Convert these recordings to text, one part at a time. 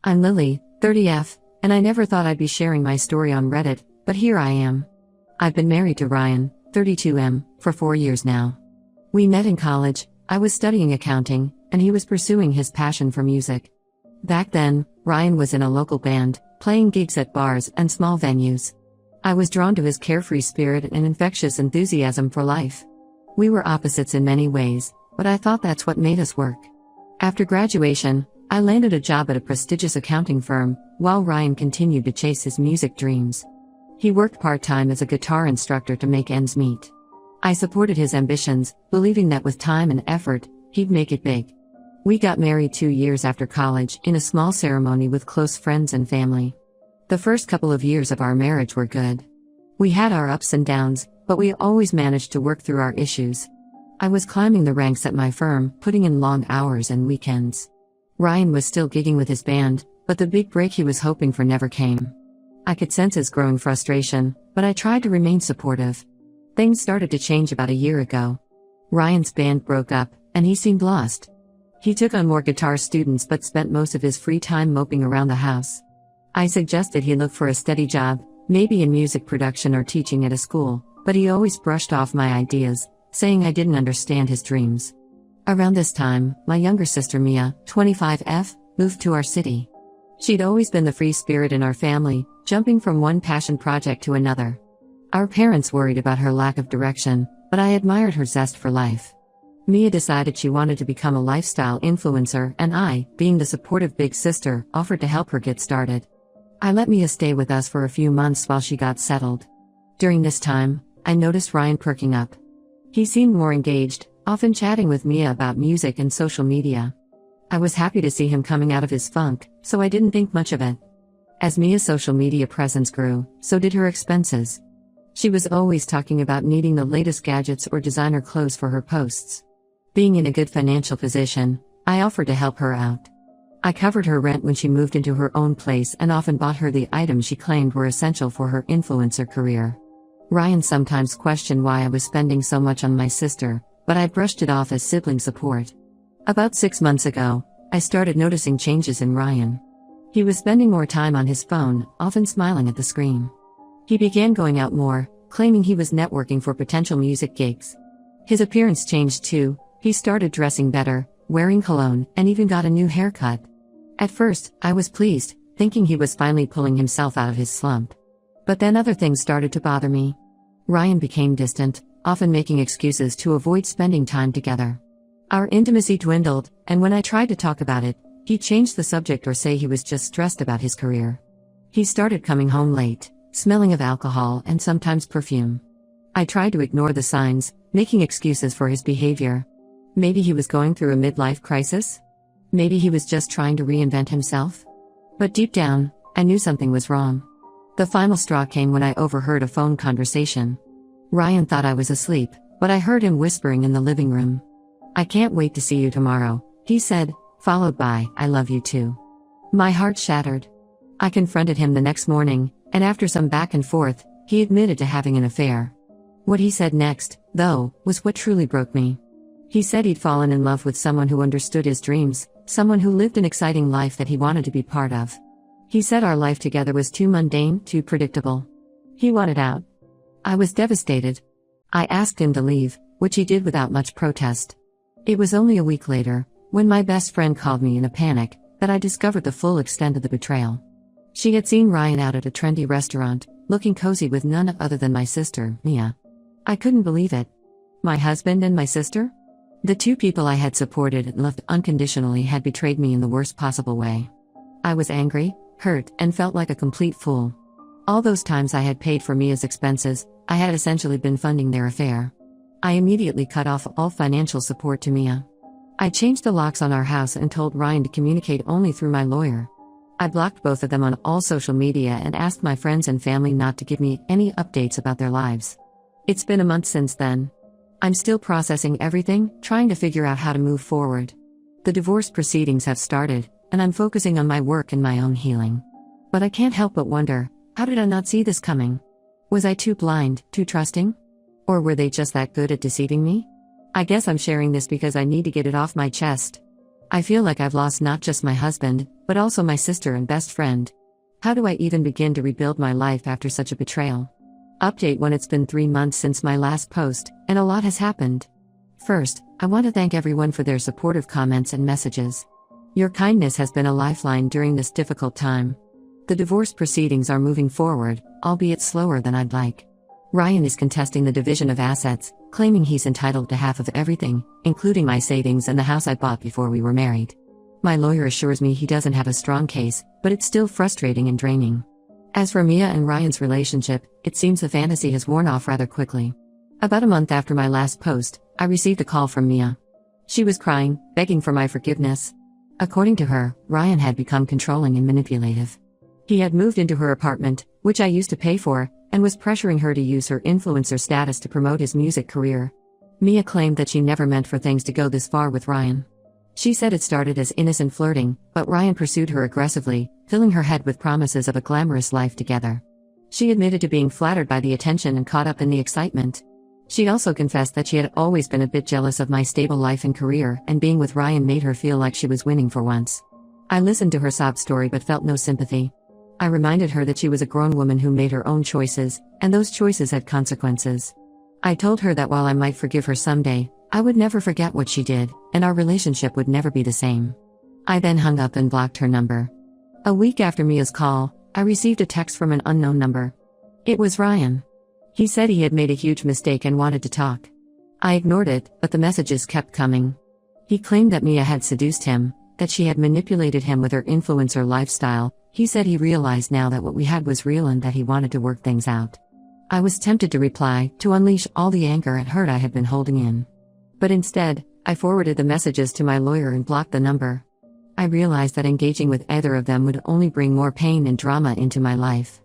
I'm Lily, 30F, and I never thought I'd be sharing my story on Reddit, but here I am. I've been married to Ryan, 32M, for 4 years now. We met in college. I was studying accounting, and he was pursuing his passion for music. Back then, Ryan was in a local band, playing gigs at bars and small venues. I was drawn to his carefree spirit and infectious enthusiasm for life. We were opposites in many ways, but I thought that's what made us work. After graduation, I landed a job at a prestigious accounting firm, while Ryan continued to chase his music dreams. He worked part-time as a guitar instructor to make ends meet. I supported his ambitions, believing that with time and effort, he'd make it big. We got married 2 years after college in a small ceremony with close friends and family. The first couple of years of our marriage were good. We had our ups and downs, but we always managed to work through our issues. I was climbing the ranks at my firm, putting in long hours and weekends. Ryan was still gigging with his band, but the big break he was hoping for never came. I could sense his growing frustration, but I tried to remain supportive. Things started to change about a year ago. Ryan's band broke up, and he seemed lost. He took on more guitar students but spent most of his free time moping around the house. I suggested he look for a steady job, maybe in music production or teaching at a school, but he always brushed off my ideas, saying I didn't understand his dreams. Around this time, my younger sister Mia, 25F, moved to our city. She'd always been the free spirit in our family, jumping from one passion project to another. Our parents worried about her lack of direction, but I admired her zest for life. Mia decided she wanted to become a lifestyle influencer, and I, being the supportive big sister, offered to help her get started. I let Mia stay with us for a few months while she got settled. During this time, I noticed Ryan perking up. He seemed more engaged, often chatting with Mia about music and social media. I was happy to see him coming out of his funk, so I didn't think much of it. As Mia's social media presence grew, so did her expenses. She was always talking about needing the latest gadgets or designer clothes for her posts. Being in a good financial position, I offered to help her out. I covered her rent when she moved into her own place and often bought her the items she claimed were essential for her influencer career. Ryan sometimes questioned why I was spending so much on my sister, but I brushed it off as sibling support. About 6 months ago, I started noticing changes in Ryan. He was spending more time on his phone, often smiling at the screen. He began going out more, claiming he was networking for potential music gigs. His appearance changed too. He started dressing better, wearing cologne, and even got a new haircut. At first, I was pleased, thinking he was finally pulling himself out of his slump. But then other things started to bother me. Ryan became distant, often making excuses to avoid spending time together. Our intimacy dwindled, and when I tried to talk about it, he'd change the subject or say he was just stressed about his career. He started coming home late, smelling of alcohol and sometimes perfume. I tried to ignore the signs, making excuses for his behavior. Maybe he was going through a midlife crisis? Maybe he was just trying to reinvent himself? But deep down, I knew something was wrong. The final straw came when I overheard a phone conversation. Ryan thought I was asleep, but I heard him whispering in the living room. "I can't wait to see you tomorrow," he said, followed by, "I love you too." My heart shattered. I confronted him the next morning, and after some back and forth, he admitted to having an affair. What he said next, though, was what truly broke me. He said he'd fallen in love with someone who understood his dreams, someone who lived an exciting life that he wanted to be part of. He said our life together was too mundane, too predictable. He wanted out. I was devastated. I asked him to leave, which he did without much protest. It was only a week later, when my best friend called me in a panic, that I discovered the full extent of the betrayal. She had seen Ryan out at a trendy restaurant, looking cozy with none other than my sister, Mia. I couldn't believe it. My husband and my sister? The two people I had supported and loved unconditionally had betrayed me in the worst possible way. I was angry, hurt, and felt like a complete fool. All those times I had paid for Mia's expenses, I had essentially been funding their affair. I immediately cut off all financial support to Mia. I changed the locks on our house and told Ryan to communicate only through my lawyer. I blocked both of them on all social media and asked my friends and family not to give me any updates about their lives. It's been a month since then. I'm still processing everything, trying to figure out how to move forward. The divorce proceedings have started, and I'm focusing on my work and my own healing. But I can't help but wonder, how did I not see this coming? Was I too blind, too trusting? Or were they just that good at deceiving me? I guess I'm sharing this because I need to get it off my chest. I feel like I've lost not just my husband, but also my sister and best friend. How do I even begin to rebuild my life after such a betrayal? Update 1. It's been 3 months since my last post, and a lot has happened. First, I want to thank everyone for their supportive comments and messages. Your kindness has been a lifeline during this difficult time. The divorce proceedings are moving forward, albeit slower than I'd like. Ryan is contesting the division of assets, claiming he's entitled to half of everything, including my savings and the house I bought before we were married. My lawyer assures me he doesn't have a strong case, but it's still frustrating and draining. As for Mia and Ryan's relationship, it seems the fantasy has worn off rather quickly. About a month after my last post, I received a call from Mia. She was crying, begging for my forgiveness. According to her, Ryan had become controlling and manipulative. He had moved into her apartment, which I used to pay for, and was pressuring her to use her influencer status to promote his music career. Mia claimed that she never meant for things to go this far with Ryan. She said it started as innocent flirting, but Ryan pursued her aggressively, filling her head with promises of a glamorous life together. She admitted to being flattered by the attention and caught up in the excitement. She also confessed that she had always been a bit jealous of my stable life and career, and being with Ryan made her feel like she was winning for once. I listened to her sob story but felt no sympathy. I reminded her that she was a grown woman who made her own choices, and those choices had consequences. I told her that while I might forgive her someday, I would never forget what she did, and our relationship would never be the same. I then hung up and blocked her number. A week after Mia's call, I received a text from an unknown number. It was Ryan. He said he had made a huge mistake and wanted to talk. I ignored it, but the messages kept coming. He claimed that Mia had seduced him, that she had manipulated him with her influencer lifestyle. He said he realized now that what we had was real and that he wanted to work things out. I was tempted to reply, to unleash all the anger and hurt I had been holding in. But instead, I forwarded the messages to my lawyer and blocked the number. I realized that engaging with either of them would only bring more pain and drama into my life.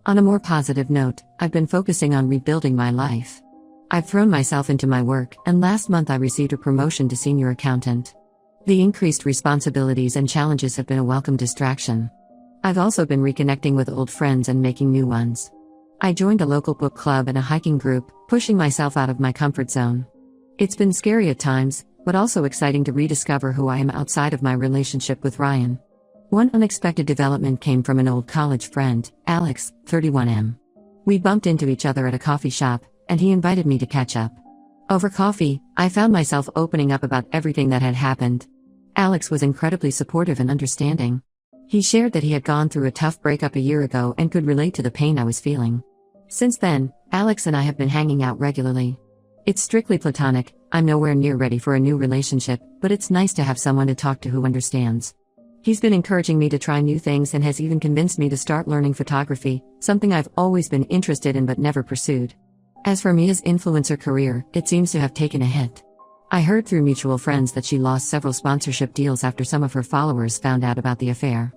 On a more positive note, I've been focusing on rebuilding my life. I've thrown myself into my work, and last month I received a promotion to senior accountant. The increased responsibilities and challenges have been a welcome distraction. I've also been reconnecting with old friends and making new ones. I joined a local book club and a hiking group, pushing myself out of my comfort zone. It's been scary at times, but also exciting to rediscover who I am outside of my relationship with Ryan. One unexpected development came from an old college friend, Alex, 31M. We bumped into each other at a coffee shop, and he invited me to catch up. Over coffee, I found myself opening up about everything that had happened. Alex was incredibly supportive and understanding. He shared that he had gone through a tough breakup a year ago and could relate to the pain I was feeling. Since then, Alex and I have been hanging out regularly. It's strictly platonic. I'm nowhere near ready for a new relationship, but it's nice to have someone to talk to who understands. He's been encouraging me to try new things and has even convinced me to start learning photography, something I've always been interested in but never pursued. As for Mia's influencer career, it seems to have taken a hit. I heard through mutual friends that she lost several sponsorship deals after some of her followers found out about the affair.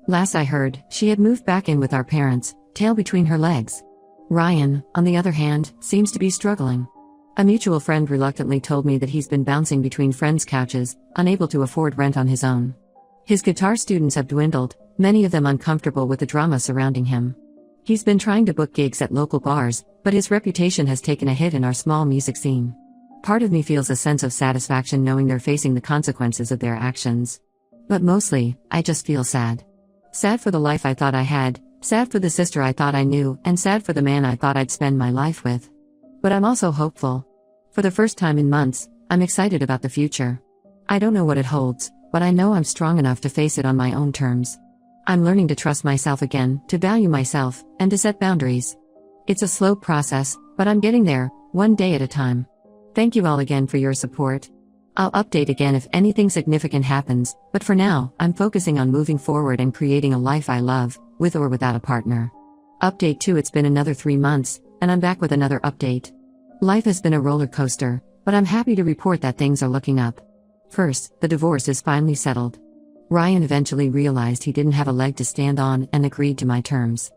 Last I heard, she had moved back in with our parents, tail between her legs. Ryan, on the other hand, seems to be struggling. A mutual friend reluctantly told me that he's been bouncing between friends' couches, unable to afford rent on his own. His guitar students have dwindled, many of them uncomfortable with the drama surrounding him. He's been trying to book gigs at local bars, but his reputation has taken a hit in our small music scene. Part of me feels a sense of satisfaction knowing they're facing the consequences of their actions. But mostly, I just feel sad. Sad for the life I thought I had, sad for the sister I thought I knew, and sad for the man I thought I'd spend my life with. But I'm also hopeful. For the first time in months, I'm excited about the future. I don't know what it holds, but I know I'm strong enough to face it on my own terms. I'm learning to trust myself again, to value myself, and to set boundaries. It's a slow process, but I'm getting there, one day at a time. Thank you all again for your support. I'll update again if anything significant happens, but for now, I'm focusing on moving forward and creating a life I love, with or without a partner. Update 2. It's been another 3 months, and I'm back with another update. Life has been a roller coaster, but I'm happy to report that things are looking up. First, the divorce is finally settled. Ryan eventually realized he didn't have a leg to stand on and agreed to my terms.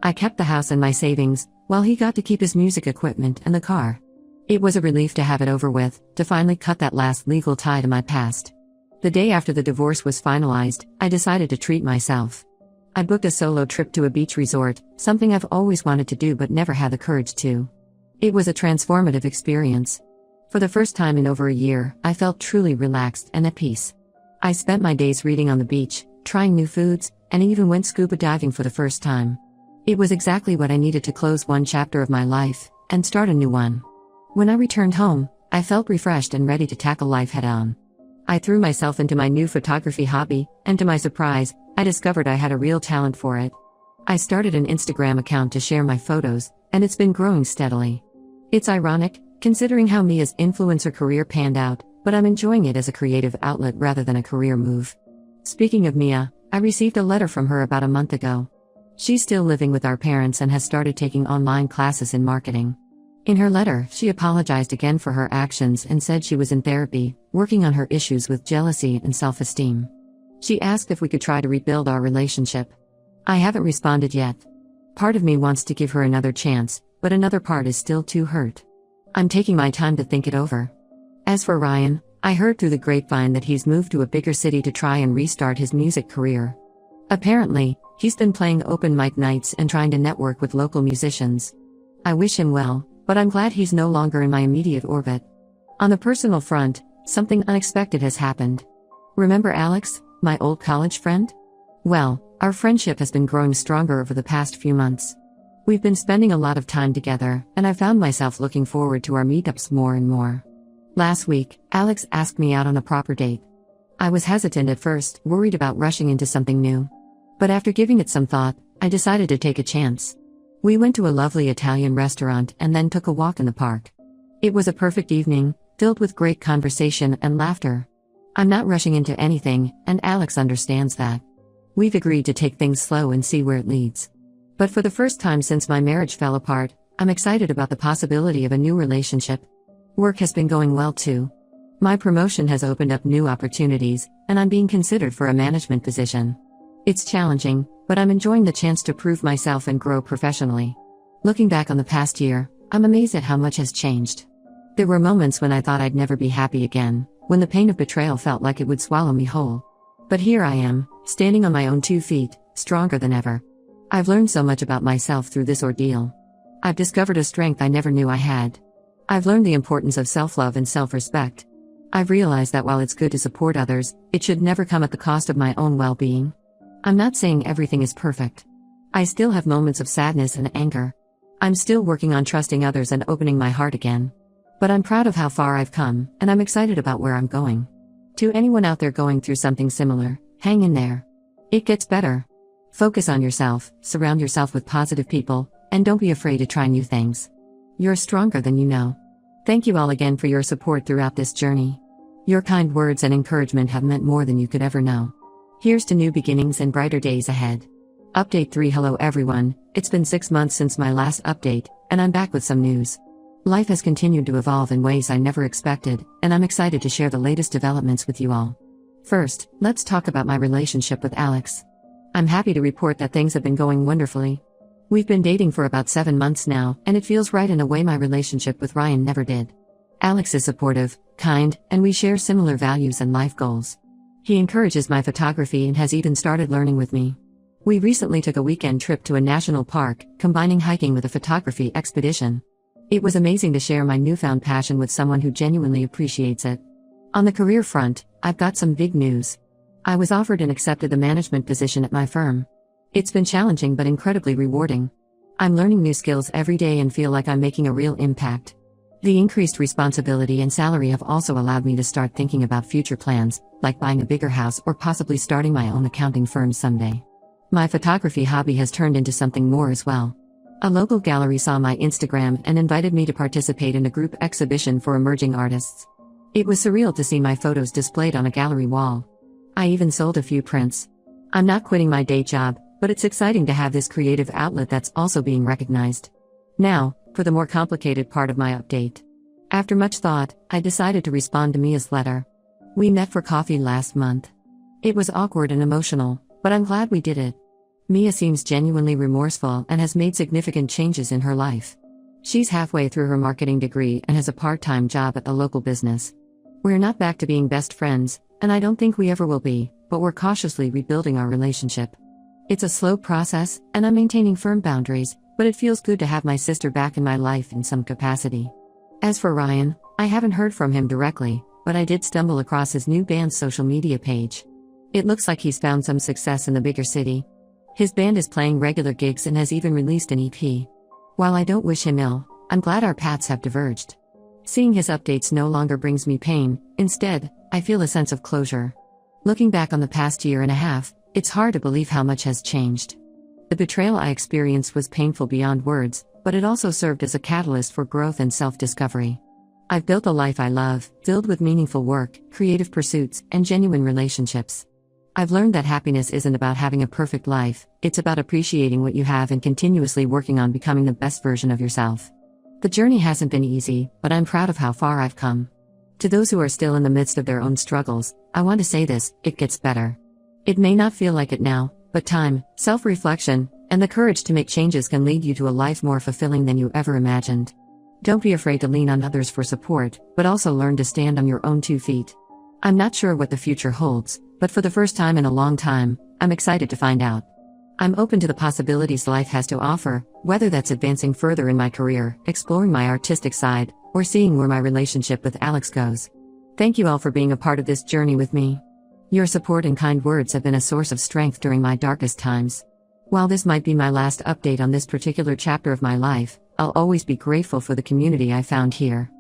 I kept the house and my savings, while he got to keep his music equipment and the car. It was a relief to have it over with, to finally cut that last legal tie to my past. The day after the divorce was finalized, I decided to treat myself. I booked a solo trip to a beach resort, something I've always wanted to do but never had the courage to. It was a transformative experience. For the first time in over a year, I felt truly relaxed and at peace. I spent my days reading on the beach, trying new foods, and even went scuba diving for the first time. It was exactly what I needed to close one chapter of my life and start a new one. When I returned home, I felt refreshed and ready to tackle life head-on. I threw myself into my new photography hobby, and to my surprise, I discovered I had a real talent for it. I started an Instagram account to share my photos, and it's been growing steadily. It's ironic, considering how Mia's influencer career panned out, but I'm enjoying it as a creative outlet rather than a career move. Speaking of Mia, I received a letter from her about a month ago. She's still living with our parents and has started taking online classes in marketing. In her letter, she apologized again for her actions and said she was in therapy, working on her issues with jealousy and self-esteem. She asked if we could try to rebuild our relationship. I haven't responded yet. Part of me wants to give her another chance, but another part is still too hurt. I'm taking my time to think it over. As for Ryan, I heard through the grapevine that he's moved to a bigger city to try and restart his music career. Apparently, he's been playing open mic nights and trying to network with local musicians. I wish him well, but I'm glad he's no longer in my immediate orbit. On the personal front, something unexpected has happened. Remember Alex, my old college friend? Well, our friendship has been growing stronger over the past few months. We've been spending a lot of time together, and I found myself looking forward to our meetups more and more. Last week, Alex asked me out on a proper date. I was hesitant at first, worried about rushing into something new. But after giving it some thought, I decided to take a chance. We went to a lovely Italian restaurant and then took a walk in the park. It was a perfect evening, filled with great conversation and laughter. I'm not rushing into anything, and Alex understands that. We've agreed to take things slow and see where it leads. But for the first time since my marriage fell apart, I'm excited about the possibility of a new relationship. Work has been going well too. My promotion has opened up new opportunities, and I'm being considered for a management position. It's challenging, but I'm enjoying the chance to prove myself and grow professionally. Looking back on the past year, I'm amazed at how much has changed. There were moments when I thought I'd never be happy again, when the pain of betrayal felt like it would swallow me whole. But here I am, standing on my own 2 feet, stronger than ever. I've learned so much about myself through this ordeal. I've discovered a strength I never knew I had. I've learned the importance of self-love and self-respect. I've realized that while it's good to support others, it should never come at the cost of my own well-being. I'm not saying everything is perfect. I still have moments of sadness and anger. I'm still working on trusting others and opening my heart again. But I'm proud of how far I've come, and I'm excited about where I'm going. To anyone out there going through something similar, hang in there. It gets better. Focus on yourself, surround yourself with positive people, and don't be afraid to try new things. You're stronger than you know. Thank you all again for your support throughout this journey. Your kind words and encouragement have meant more than you could ever know. Here's to new beginnings and brighter days ahead. Update 3. Hello everyone, it's been 6 months since my last update, and I'm back with some news. Life has continued to evolve in ways I never expected, and I'm excited to share the latest developments with you all. First, let's talk about my relationship with Alex. I'm happy to report that things have been going wonderfully. We've been dating for about 7 months now, and it feels right in a way my relationship with Ryan never did. Alex is supportive, kind, and we share similar values and life goals. He encourages my photography and has even started learning with me. We recently took a weekend trip to a national park, combining hiking with a photography expedition. It was amazing to share my newfound passion with someone who genuinely appreciates it. On the career front, I've got some big news. I was offered and accepted the management position at my firm. It's been challenging but incredibly rewarding. I'm learning new skills every day and feel like I'm making a real impact. The increased responsibility and salary have also allowed me to start thinking about future plans, like buying a bigger house or possibly starting my own accounting firm someday. My photography hobby has turned into something more as well. A local gallery saw my Instagram and invited me to participate in a group exhibition for emerging artists. It was surreal to see my photos displayed on a gallery wall. I even sold a few prints. I'm not quitting my day job, but it's exciting to have this creative outlet that's also being recognized. Now, for the more complicated part of my update. After much thought, I decided to respond to Mia's letter. We met for coffee last month. It was awkward and emotional, but I'm glad we did it. Mia seems genuinely remorseful and has made significant changes in her life. She's halfway through her marketing degree and has a part-time job at the local business. We're not back to being best friends, and I don't think we ever will be, but we're cautiously rebuilding our relationship. It's a slow process, and I'm maintaining firm boundaries, but it feels good to have my sister back in my life in some capacity. As for Ryan, I haven't heard from him directly, but I did stumble across his new band's social media page. It looks like he's found some success in the bigger city. His band is playing regular gigs and has even released an EP. While I don't wish him ill, I'm glad our paths have diverged. Seeing his updates no longer brings me pain, instead, I feel a sense of closure. Looking back on the past year and a half, it's hard to believe how much has changed. The betrayal I experienced was painful beyond words, but it also served as a catalyst for growth and self-discovery. I've built a life I love, filled with meaningful work, creative pursuits, and genuine relationships. I've learned that happiness isn't about having a perfect life, it's about appreciating what you have and continuously working on becoming the best version of yourself. The journey hasn't been easy, but I'm proud of how far I've come. To those who are still in the midst of their own struggles, I want to say this: it gets better. It may not feel like it now, but time, self-reflection, and the courage to make changes can lead you to a life more fulfilling than you ever imagined. Don't be afraid to lean on others for support, but also learn to stand on your own 2 feet. I'm not sure what the future holds, but for the first time in a long time, I'm excited to find out. I'm open to the possibilities life has to offer, whether that's advancing further in my career, exploring my artistic side, or seeing where my relationship with Alex goes. Thank you all for being a part of this journey with me. Your support and kind words have been a source of strength during my darkest times. While this might be my last update on this particular chapter of my life, I'll always be grateful for the community I found here.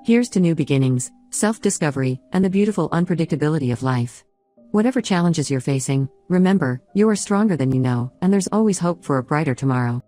Here's to new beginnings, self-discovery, and the beautiful unpredictability of life. Whatever challenges you're facing, remember, you are stronger than you know, and there's always hope for a brighter tomorrow.